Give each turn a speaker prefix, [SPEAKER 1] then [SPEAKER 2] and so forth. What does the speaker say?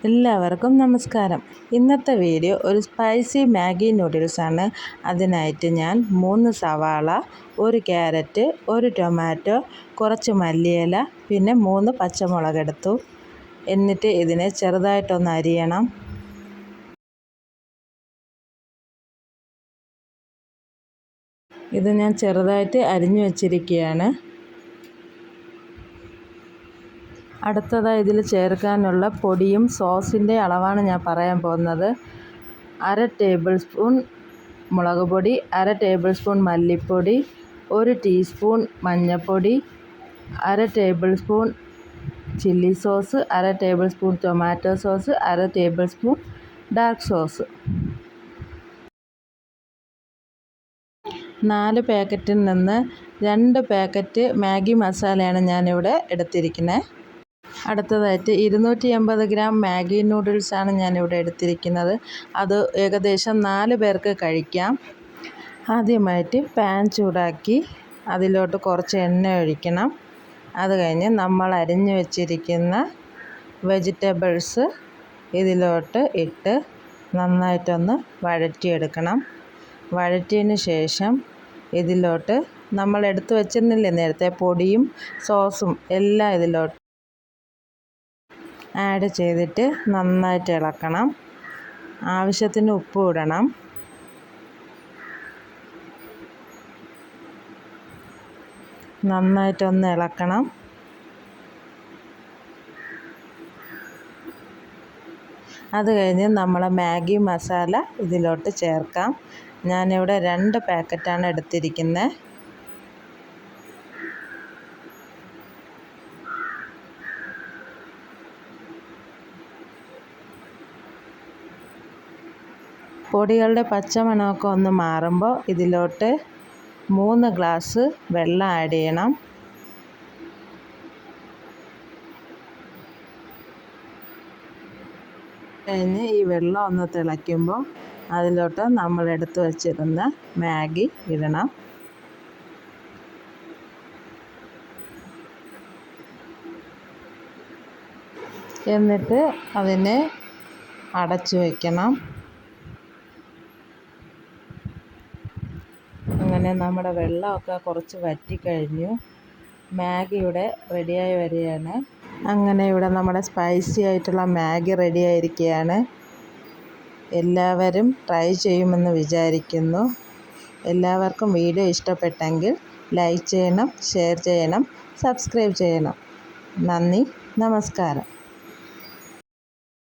[SPEAKER 1] എല്ലാവർക്കും നമസ്കാരം. ഇന്നത്തെ വീഡിയോ ഒരു സ്പൈസി മാഗി നൂഡിൽസാണ്. അതിനായിട്ട് ഞാൻ 3 സവാള, 1 ക്യാരറ്റ്, 1 ടൊമാറ്റോ, കുറച്ച് മല്ലിയില, പിന്നെ 3 പച്ചമുളക് എടുത്തു. എന്നിട്ട് ഇതിനെ ചെറുതായിട്ടൊന്ന് അരിയണം. ഇത് ഞാൻ ചെറുതായിട്ട് അരിഞ്ഞു വച്ചിരിക്കുകയാണ്. അടുത്തതായി ഇതിൽ ചേർക്കാനുള്ള പൊടിയും സോസിൻ്റെ അളവാണ് ഞാൻ പറയാൻ പോകുന്നത്. 1/2 ടേബിൾ സ്പൂൺ മുളക് പൊടി, 1/2 ടേബിൾ സ്പൂൺ മല്ലിപ്പൊടി, 1 ടീസ്പൂൺ മഞ്ഞൾപ്പൊടി, 1/2 table spoon chilli sauce, 1/2 table spoon tomato sauce, 1/2 table spoon dark sauce. 4 പാക്കറ്റിൽ നിന്ന് 2 പാക്കറ്റ് മാഗി മസാലയാണ് ഞാനിവിടെ എടുത്തിരിക്കുന്നത്. അടുത്തതായിട്ട് 280 ഗ്രാം മാഗി നൂഡിൽസാണ് ഞാനിവിടെ എടുത്തിരിക്കുന്നത്. അത് ഏകദേശം 4 പേർക്ക് കഴിക്കാം. ആദ്യമായിട്ട് പാൻ ചൂടാക്കി അതിലോട്ട് കുറച്ച് എണ്ണ ഒഴിക്കണം. അത് കഴിഞ്ഞ് നമ്മൾ അരിഞ്ഞു വെച്ചിരിക്കുന്ന വെജിറ്റബിൾസ് ഇതിലോട്ട് ഇട്ട് നന്നായിട്ടൊന്ന് വഴറ്റിയെടുക്കണം. വഴറ്റിയതിന് ശേഷം ഇതിലോട്ട് നമ്മൾ എടുത്തു വെച്ചിരുന്നില്ലേ നേരത്തെ പൊടിയും സോസും എല്ലാം ഇതിലോട്ട് ആഡ് ചെയ്തിട്ട് നന്നായിട്ട് ഇളക്കണം. ആവശ്യത്തിന് ഉപ്പ് ഇടണം. നന്നായിട്ടൊന്ന് ഇളക്കണം. അത് കഴിഞ്ഞ് നമ്മൾ മാഗി മസാല ഇതിലോട്ട് ചേർക്കാം. ഞാനിവിടെ 2 പാക്കറ്റാണ് എടുത്തിരിക്കുന്നത്. പൊടികളുടെ പച്ചമണമൊക്കെ ഒന്ന് മാറുമ്പോൾ ഇതിലോട്ട് 3 ഗ്ലാസ് വെള്ളം ആഡ് ചെയ്യണം. കഴിഞ്ഞ് ഈ വെള്ളം ഒന്ന് തിളയ്ക്കുമ്പോൾ അതിലോട്ട് നമ്മൾ എടുത്ത് വച്ചിരുന്ന മാഗി ഇടണം. എന്നിട്ട് അതിനെ അടച്ചു വയ്ക്കണം. അങ്ങനെ നമ്മുടെ വെള്ളമൊക്കെ കുറച്ച് വറ്റിക്കഴിഞ്ഞു. മാഗി ഇവിടെ റെഡിയായി വരികയാണ്. അങ്ങനെ ഇവിടെ നമ്മുടെ സ്പൈസി ആയിട്ടുള്ള മാഗി റെഡിയായിരിക്കുകയാണ്. എല്ലാവരും ട്രൈ ചെയ്യുമെന്ന് വിചാരിക്കുന്നു. എല്ലാവർക്കും വീഡിയോ ഇഷ്ടപ്പെട്ടെങ്കിൽ ലൈക്ക് ചെയ്യണം, ഷെയർ ചെയ്യണം, സബ്സ്ക്രൈബ് ചെയ്യണം. നന്ദി, നമസ്കാരം.